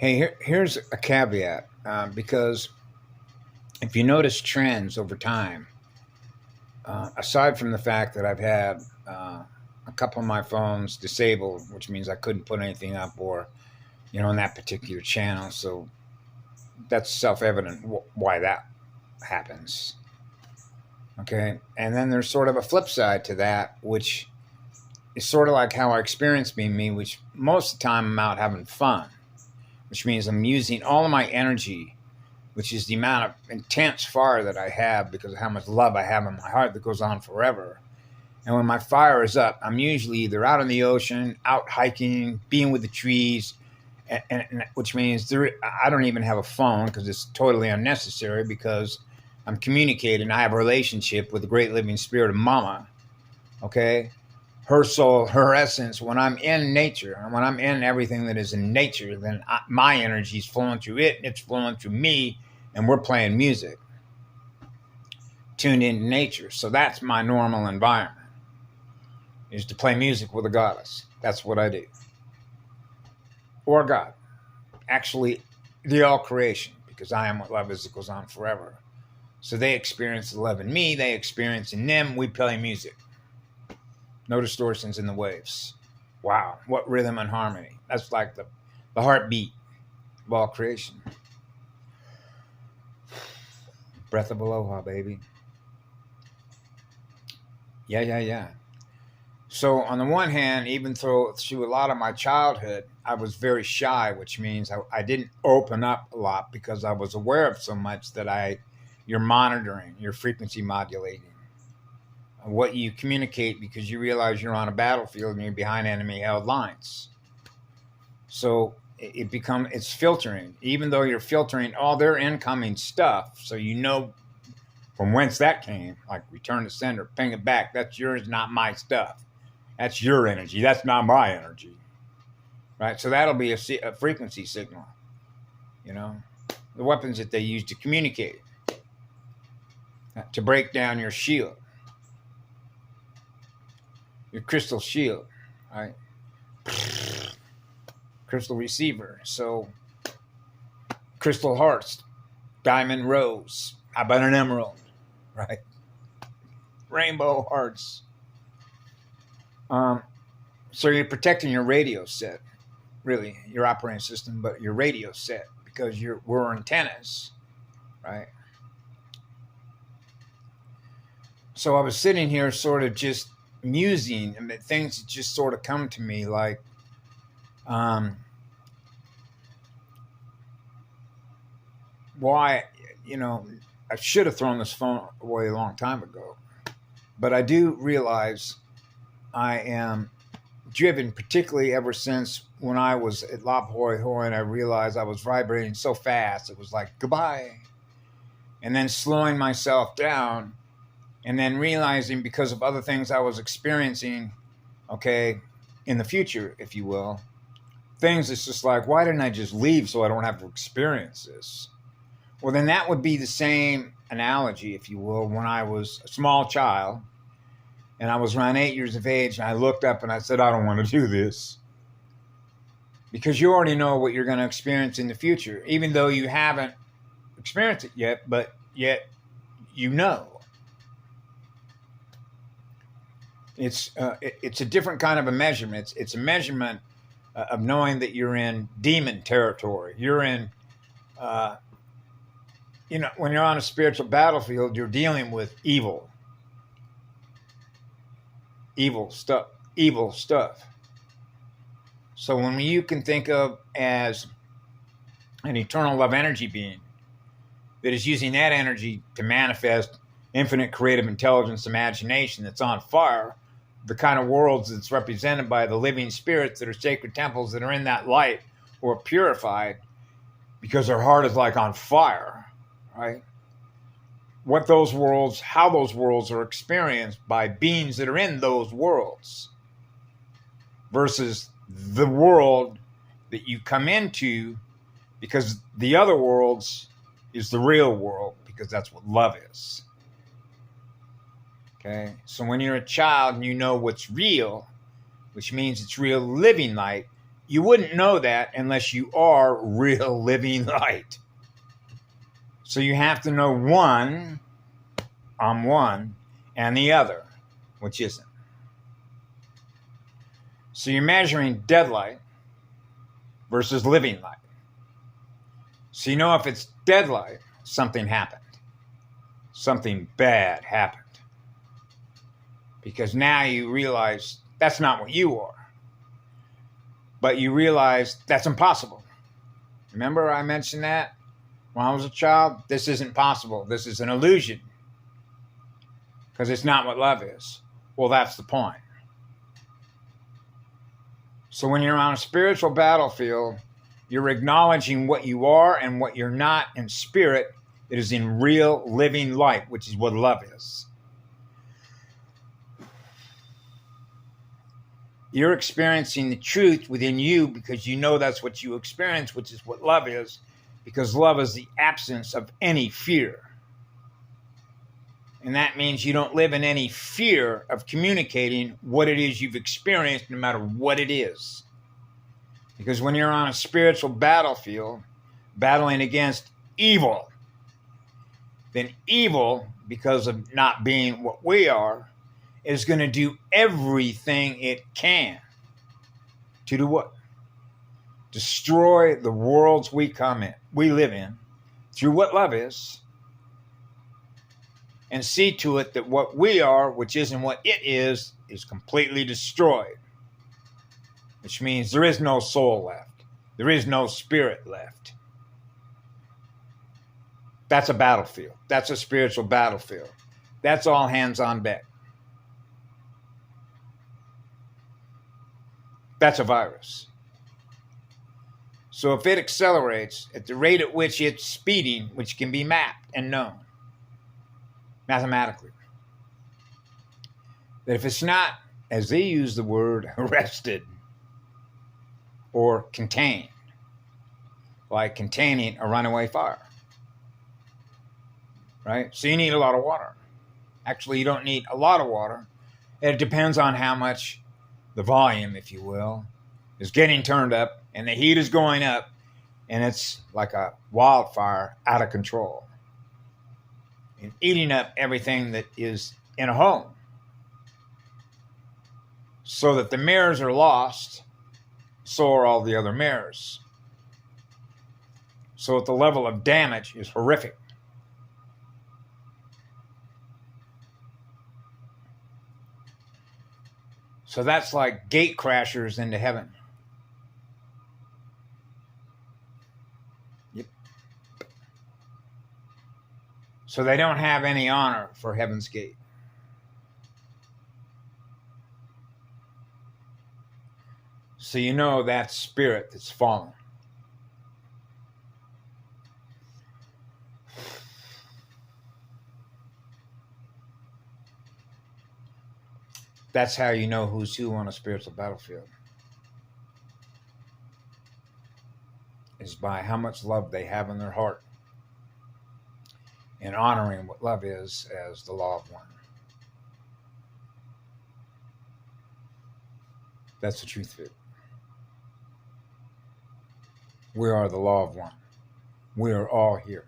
Hey, here's a caveat because if you notice trends over time, aside from the fact that I've had a couple of my phones disabled, which means I couldn't put anything up or, in that particular channel. So that's self evident why that happens. Okay. And then there's sort of a flip side to that, which is sort of like how I experience being me, which most of the time I'm out having fun, which means I'm using all of my energy, which is the amount of intense fire that I have because of how much love I have in my heart that goes on forever. And when my fire is up, I'm usually either out in the ocean, out hiking, being with the trees, and which means I don't even have a phone because it's totally unnecessary because I'm communicating. I have a relationship with the great living spirit of Mama. Okay, her soul, her essence. When I'm in nature, and when I'm in everything that is in nature, then my energy is flowing through it, and it's flowing through me, and we're playing music, tuned into nature. So that's my normal environment, is to play music with a goddess. That's what I do. Or God. Actually, the all creation, because I am what love is that goes on forever. So they experience the love in me, they experience in them, we play music. No distortions in the waves. Wow, what rhythm and harmony. That's like the heartbeat of all creation. Breath of aloha, baby. Yeah. So on the one hand, even through a lot of my childhood, I was very shy, which means I didn't open up a lot because I was aware of so much that you're monitoring, you're frequency modulating what you communicate because you realize you're on a battlefield and you're behind enemy held lines. So it's filtering, even though you're filtering all their incoming stuff. So you know from whence that came, like return to sender, ping it back. That's yours, not my stuff. That's your energy. That's not my energy. Right? So that'll be a frequency signal. The weapons that they use to communicate, to break down your shield, your crystal shield, right? Crystal receiver. So crystal hearts, diamond rose, how about an emerald, right? Rainbow hearts. So you're protecting your radio set, really, your operating system, but your radio set, because we're antennas, right? So I was sitting here sort of just musing, and things just sort of come to me like, why, I should have thrown this phone away a long time ago, but I do realize I am driven, particularly ever since when I was at La Hoi Hoi, and I realized I was vibrating so fast. It was like, goodbye. And then slowing myself down, and then realizing because of other things I was experiencing, okay, in the future, if you will, things it's just like, why didn't I just leave so I don't have to experience this? Well, then that would be the same analogy, if you will, when I was a small child, and I was around 8 years of age, and I looked up and I said, I don't want to do this. Because you already know what you're going to experience in the future, even though you haven't experienced it yet, but yet you know. It's a different kind of a measurement. It's a measurement of knowing that you're in demon territory. You're in, when you're on a spiritual battlefield, you're dealing with evil stuff. So when you can think of as an eternal love energy being that is using that energy to manifest infinite creative intelligence, imagination that's on fire, the kind of worlds that's represented by the living spirits that are sacred temples that are in that light or purified because their heart is like on fire, right? How those worlds are experienced by beings that are in those worlds versus the world that you come into, because the other worlds is the real world, because that's what love is. Okay, so when you're a child and you know what's real, which means it's real living light, You wouldn't know that unless you are real living light. So you have to know one, I'm one, and the other, which isn't. So you're measuring dead light versus living light. So you know if it's dead light, something happened. Something bad happened. Because now you realize that's not what you are. But you realize that's impossible. Remember I mentioned that when I was a child? This isn't possible. This is an illusion. Because it's not what love is. Well, that's the point. So when you're on a spiritual battlefield, you're acknowledging what you are and what you're not in spirit. It is in real living light, which is what love is. You're experiencing the truth within you because you know that's what you experience, which is what love is, because love is the absence of any fear. And that means you don't live in any fear of communicating what it is you've experienced, no matter what it is. Because when you're on a spiritual battlefield, battling against evil, then evil, because of not being what we are, is going to do everything it can to do what? Destroy the worlds we live in, through what love is, and see to it that what we are, which isn't what it is completely destroyed. Which means there is no soul left. There is no spirit left. That's a battlefield. That's a spiritual battlefield. That's all hands on deck. That's a virus. So if it accelerates at the rate at which it's speeding, which can be mapped and known mathematically, that if it's not, as they use the word, arrested or contained, like containing a runaway fire, right? So you need a lot of water. Actually, you don't need a lot of water. It depends on how much the volume, if you will, is getting turned up and the heat is going up and it's like a wildfire out of control and eating up everything that is in a home, so that the mirrors are lost, so are all the other mirrors. So that the level of damage is horrific. So that's like gate crashers into heaven. Yep. So they don't have any honor for heaven's gate. So you know that spirit that's fallen. That's how you know who's who on a spiritual battlefield. Is by how much love they have in their heart. And honoring what love is as the law of one. That's the truth of it. We are the law of one. We are all here.